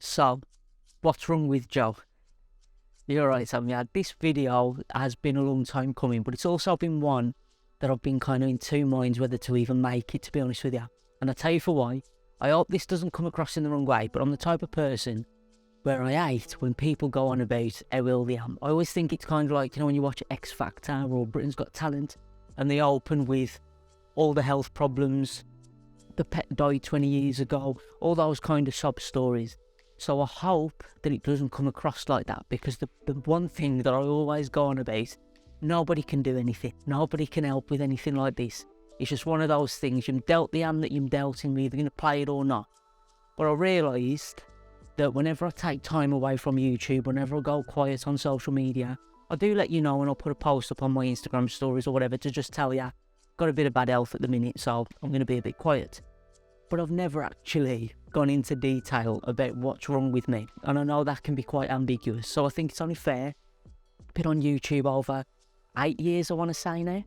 So, what's wrong with Joe? You're right, Sam. Yeah, this video has been a long time coming, but it's also been one that I've been kind of in two minds whether to even make it, to be honest with you. And I'll tell you for why. I hope this doesn't come across in the wrong way, but I'm the type of person where I hate when people go on about how ill they am. I always think it's kind of like, when you watch X Factor or Britain's Got Talent, and they open with all the health problems, the pet died 20 years ago, all those kind of sob stories. So I hope that it doesn't come across like that, because the one thing that I always go on about, nobody can do anything. Nobody can help with anything like this. It's just one of those things. You're dealt the hand that you're dealt, and you're either going to play it or not. But I realised that whenever I take time away from YouTube, whenever I go quiet on social media, I do let you know, and I'll put a post up on my Instagram stories or whatever to just tell you, got a bit of bad health at the minute, so I'm going to be a bit quiet. But I've never actually gone into detail about what's wrong with me. And I know that can be quite ambiguous. So I think it's only fair. I've been on YouTube over 8 years, I want to say now.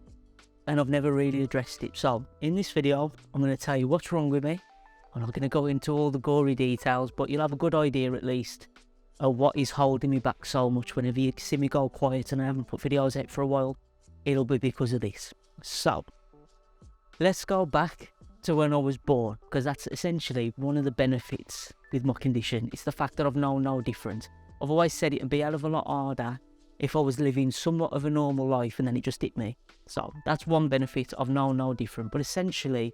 And I've never really addressed it. So in this video, I'm going to tell you what's wrong with me. I'm not going to go into all the gory details, but you'll have a good idea at least of what is holding me back so much. Whenever you see me go quiet and I haven't put videos out for a while, it'll be because of this. So let's go back to when I was born, because that's essentially one of the benefits with my condition. It's the fact that I've known no different. I've always said it'd be a hell of a lot harder if I was living somewhat of a normal life and then it just hit me. So that's one benefit. I've known no different. But essentially,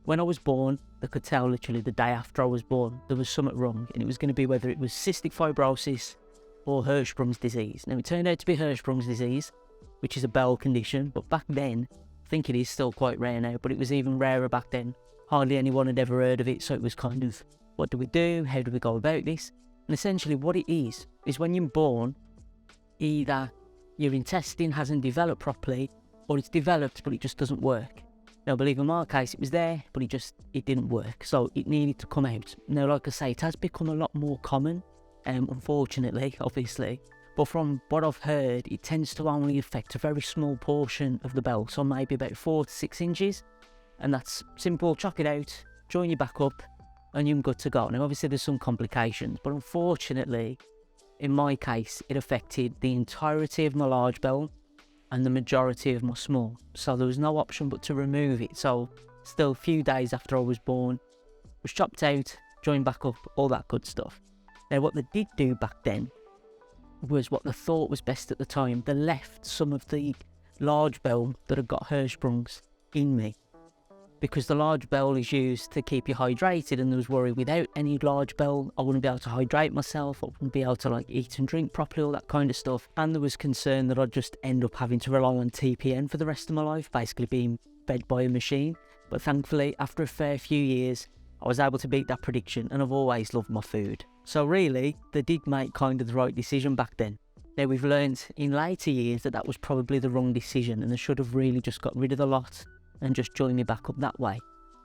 when I was born, they could tell literally the day after I was born there was something wrong, and it was going to be whether it was cystic fibrosis or Hirschsprung's disease. Now it turned out to be Hirschsprung's disease, which is a bowel condition, but back then, I think it is still quite rare now, but it was even rarer back then. Hardly anyone had ever heard of it, so it was kind of, what do we do? How do we go about this? And essentially what it is when you're born, either your intestine hasn't developed properly, or it's developed but it just doesn't work. Now, I believe in my case it was there, but it didn't work, so it needed to come out. Now, like I say, it has become a lot more common, unfortunately, obviously. But from what I've heard, it tends to only affect a very small portion of the bowel, so maybe about 4 to 6 inches. And that's simple, chuck it out, join you back up, and you're good to go. Now, obviously, there's some complications, but unfortunately, in my case, it affected the entirety of my large bowel and the majority of my small. So there was no option but to remove it. So still a few days after I was born, was chopped out, joined back up, all that good stuff. Now, what they did do back then was what they thought was best at the time. They left some of the large bowel that had got Hirschsprung's in me, because the large bowel is used to keep you hydrated, and there was worry without any large bowel I wouldn't be able to hydrate myself, I wouldn't be able to eat and drink properly, all that kind of stuff. And there was concern that I'd just end up having to rely on TPN for the rest of my life, basically being fed by a machine. But thankfully, after a fair few years, I was able to beat that prediction, and I've always loved my food. So really, they did make kind of the right decision back then. Now, we've learned in later years that that was probably the wrong decision, and they should have really just got rid of the lot and just joined me back up that way.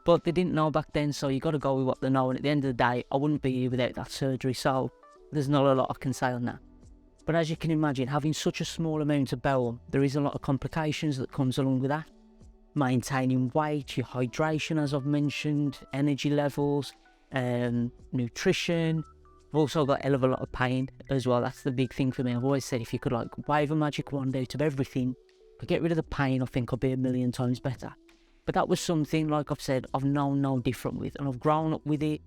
But they didn't know back then, so you got to go with what they know, and at the end of the day, I wouldn't be here without that surgery, so there's not a lot I can say on that. But as you can imagine, having such a small amount of bowel, there is a lot of complications that comes along with that. Maintaining weight, your hydration, as I've mentioned, energy levels, nutrition. I've also got a hell of a lot of pain as well. That's the big thing for me. I've always said if you could wave a magic wand out of everything, but get rid of the pain, I think I'll be a million times better. But that was something, like I've said, I've known no different with, and I've grown up with it,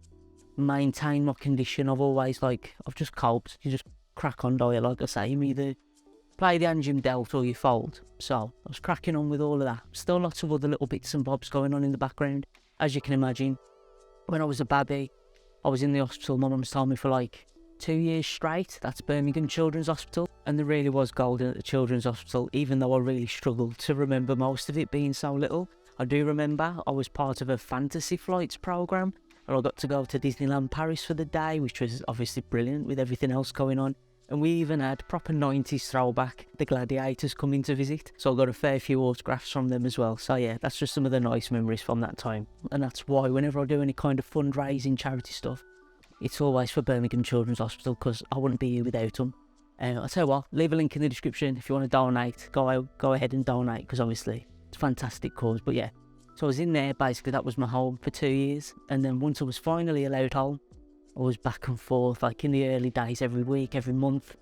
maintained my condition. I've always I've just coped. You just crack on, do you? Like I say, you either play the hand you're dealt or you fold. So I was cracking on with all of that. Still lots of other little bits and bobs going on in the background. As you can imagine, when I was a baby, I was in the hospital. My mum's told me for 2 years straight. That's Birmingham Children's Hospital. And there really was golden at the Children's Hospital, even though I really struggled to remember most of it being so little. I do remember I was part of a fantasy flights programme, and I got to go to Disneyland Paris for the day, which was obviously brilliant with everything else going on. And we even had proper 90s throwback, the Gladiators coming to visit. So I got a fair few autographs from them as well. So yeah, that's just some of the nice memories from that time. And that's why whenever I do any kind of fundraising charity stuff, it's always for Birmingham Children's Hospital, because I wouldn't be here without them. I'll tell you what, leave a link in the description if you want to donate. Go ahead and donate, because obviously it's a fantastic cause. But yeah, so I was in there, basically that was my home for 2 years. And then once I was finally allowed home, I was back and forth, like in the early days, every week, every month,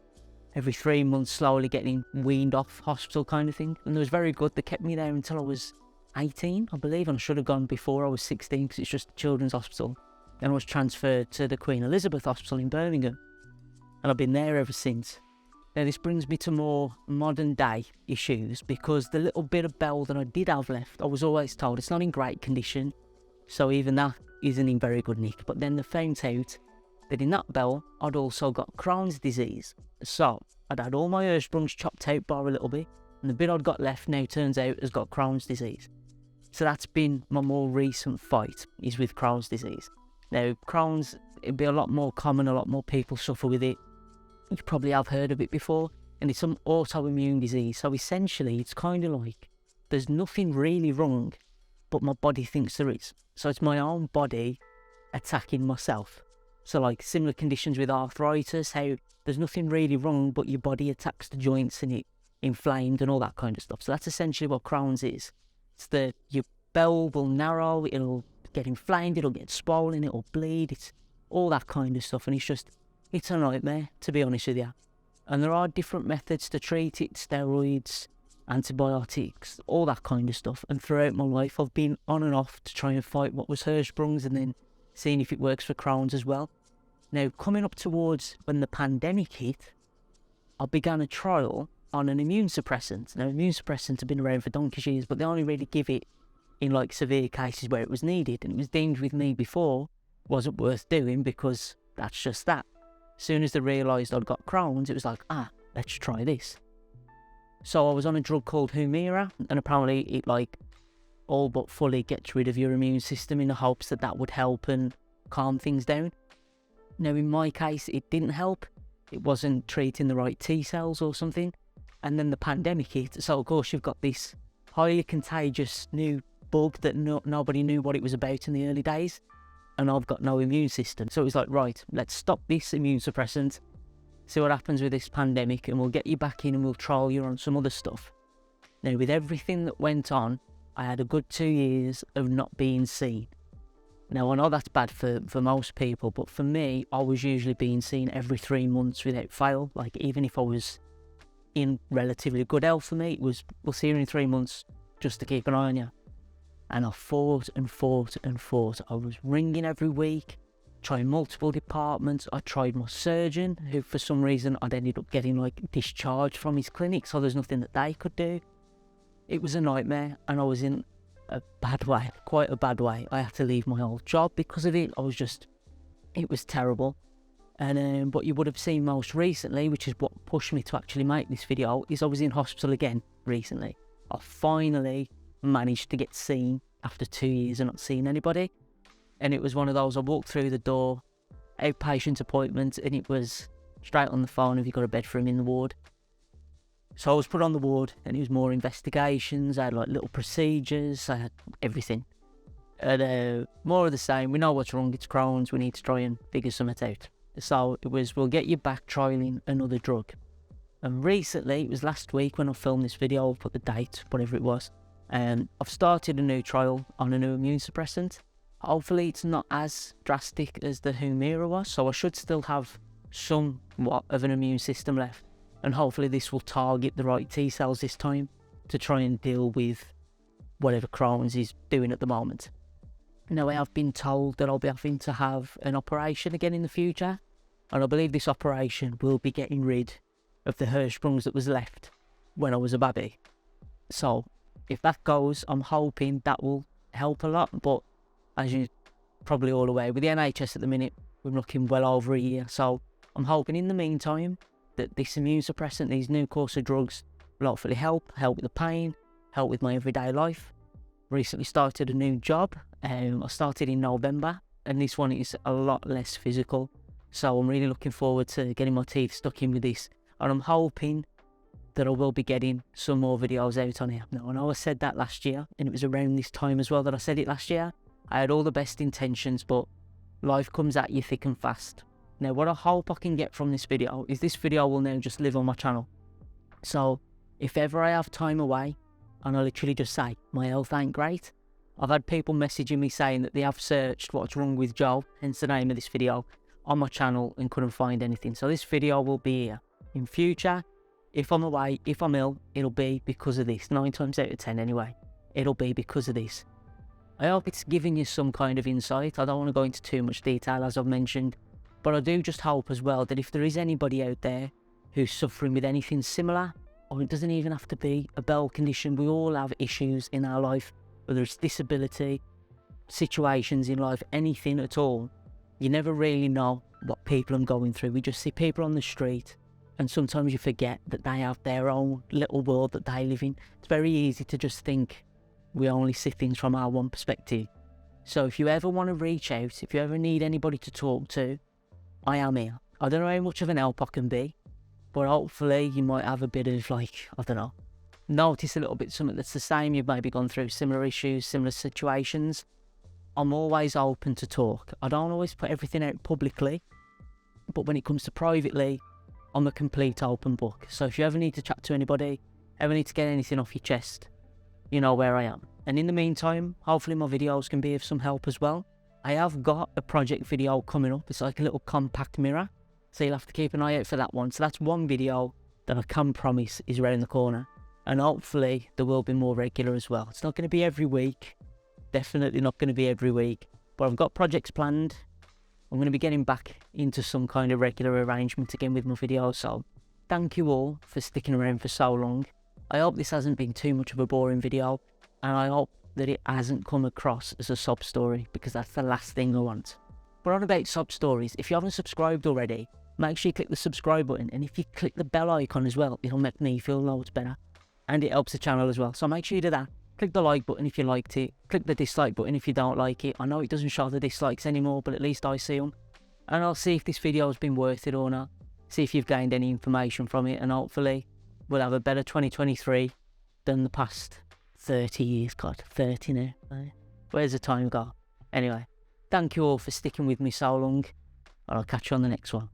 every 3 months, slowly getting weaned off hospital kind of thing. And it was very good. They kept me there until I was 18, I believe, and I should have gone before I was 16 because it's just a children's hospital. Then I was transferred to the Queen Elizabeth Hospital in Birmingham, and I've been there ever since. Now this brings me to more modern day issues, because the little bit of bowel that I did have left, I was always told it's not in great condition, so even that isn't in very good nick. But then they found out that in that bowel I'd also got Crohn's disease. So I'd had all my Hirschsprungs chopped out bar a little bit, and the bit I'd got left now turns out has got Crohn's disease. So that's been my more recent fight, is with Crohn's disease. Now Crohn's, it'd be a lot more common, a lot more people suffer with it. You probably have heard of it before, and it's some autoimmune disease. So essentially it's kind of like there's nothing really wrong, but my body thinks there is. So it's my own body attacking myself. So like similar conditions with arthritis, how there's nothing really wrong, but your body attacks the joints and it inflamed and all that kind of stuff. So that's essentially what Crohn's is. It's your bowel will narrow, it'll get inflamed, it'll get swollen, it'll bleed, it's all that kind of stuff. And it's a nightmare, to be honest with you. And there are different methods to treat it, steroids, antibiotics, all that kind of stuff. And throughout my life, I've been on and off to try and fight what was Hirschsprung's and then seeing if it works for Crohn's as well. Now, coming up towards when the pandemic hit, I began a trial on an immune suppressant. Now, immune suppressants have been around for donkey's years, but they only really give it in like severe cases where it was needed. And it was deemed with me before wasn't worth doing, because that's just that. As soon as they realised I'd got Crohn's, it was like, let's try this. So I was on a drug called Humira, and apparently it like all but fully gets rid of your immune system in the hopes that that would help and calm things down. Now in my case, it didn't help. It wasn't treating the right T cells or something. And then the pandemic hit, so of course you've got this highly contagious new bug that nobody knew what it was about in the early days. And I've got no immune system. So it was like, right, let's stop this immune suppressant, see what happens with this pandemic, and we'll get you back in and we'll trial you on some other stuff. Now, with everything that went on, I had a good 2 years of not being seen. Now, I know that's bad for most people, but for me, I was usually being seen every 3 months without fail. Like, even if I was in relatively good health, for me, it was, we'll see you in 3 months just to keep an eye on you. And I fought and fought and fought. I was ringing every week, trying multiple departments. I tried my surgeon, who for some reason I'd ended up getting like discharged from his clinic, so there's nothing that they could do. It was a nightmare, and I was in a bad way, quite a bad way. I had to leave my old job because of it. It was terrible. And what you would have seen most recently, which is what pushed me to actually make this video, is I was in hospital again recently. I finally managed to get seen after 2 years of not seeing anybody, and it was one of those, I walked through the door, outpatient appointment, and it was straight on the phone, have you got a bed for him in the ward? So I was put on the ward, and it was more investigations. I had like little procedures, I had everything, and more of the same. We know what's wrong, it's Crohn's, we need to try and figure something out. So it was, we'll get you back trialling another drug. And recently, it was last week when I filmed this video, I'll put the date, whatever it was. I've started a new trial on a new immune suppressant. Hopefully it's not as drastic as the Humira was, so I should still have somewhat of an immune system left. And hopefully this will target the right T cells this time to try and deal with whatever Crohn's is doing at the moment. Now, I have been told that I'll be having to have an operation again in the future, and I believe this operation will be getting rid of the Hirschsprungs that was left when I was a baby. So if that goes, I'm hoping that will help a lot. But as you're probably all aware, with the NHS at the minute, we're looking well over a year. So I'm hoping in the meantime that this immune suppressant, these new course of drugs, will hopefully help with the pain, help with my everyday life. Recently started a new job. I started in November, and this one is a lot less physical. So I'm really looking forward to getting my teeth stuck in with this. And I'm hoping that I will be getting some more videos out on here. Now, I know I said that last year, and it was around this time as well that I said it last year. I had all the best intentions, but life comes at you thick and fast. Now, what I hope I can get from this video is this video will now just live on my channel. So if ever I have time away, and I literally just say, my health ain't great, I've had people messaging me saying that they have searched what's wrong with Joe, hence the name of this video, on my channel and couldn't find anything. So this video will be here. In future, if I'm away, if I'm ill, it'll be because of this. 9 times out of 10 anyway, it'll be because of this. I hope it's giving you some kind of insight. I don't want to go into too much detail, as I've mentioned, but I do just hope as well that if there is anybody out there who's suffering with anything similar, or it doesn't even have to be a bowel condition, we all have issues in our life, whether it's disability, situations in life, anything at all. You never really know what people are going through. We just see people on the street, and sometimes you forget that they have their own little world that they live in. It's very easy to just think we only see things from our one perspective. So if you ever want to reach out, if you ever need anybody to talk to, I am here. I don't know how much of an help I can be, but hopefully you might have a bit of, like, I don't know, notice a little bit something that's the same. You've maybe gone through similar issues, similar situations. I'm always open to talk. I don't always put everything out publicly, but when it comes to privately, I'm a complete open book. So if you ever need to chat to anybody, ever need to get anything off your chest, you know where I am. And in the meantime, hopefully my videos can be of some help as well. I have got a project video coming up. It's like a little compact mirror, so you'll have to keep an eye out for that one. So that's one video that I can promise is around the corner, and hopefully there will be more regular as well. It's not going to be every week, definitely not going to be every week, but I've got projects planned. I'm going to be getting back into some kind of regular arrangement again with my videos. So thank you all for sticking around for so long. I hope this hasn't been too much of a boring video, and I hope that it hasn't come across as a sob story, because that's the last thing I want. But on about sob stories, if you haven't subscribed already, make sure you click the subscribe button, and if you click the bell icon as well, it'll make me feel loads better, and it helps the channel as well. So make sure you do that. Click the like button if you liked it, click the dislike button if you don't like it. I know it doesn't show the dislikes anymore, but at least I see them, and I'll see if this video has been worth it or not, see if you've gained any information from it, and hopefully we'll have a better 2023 than the past 30 years. God, 30 now. Where's the time go? Anyway, thank you all for sticking with me so long, and I'll catch you on the next one.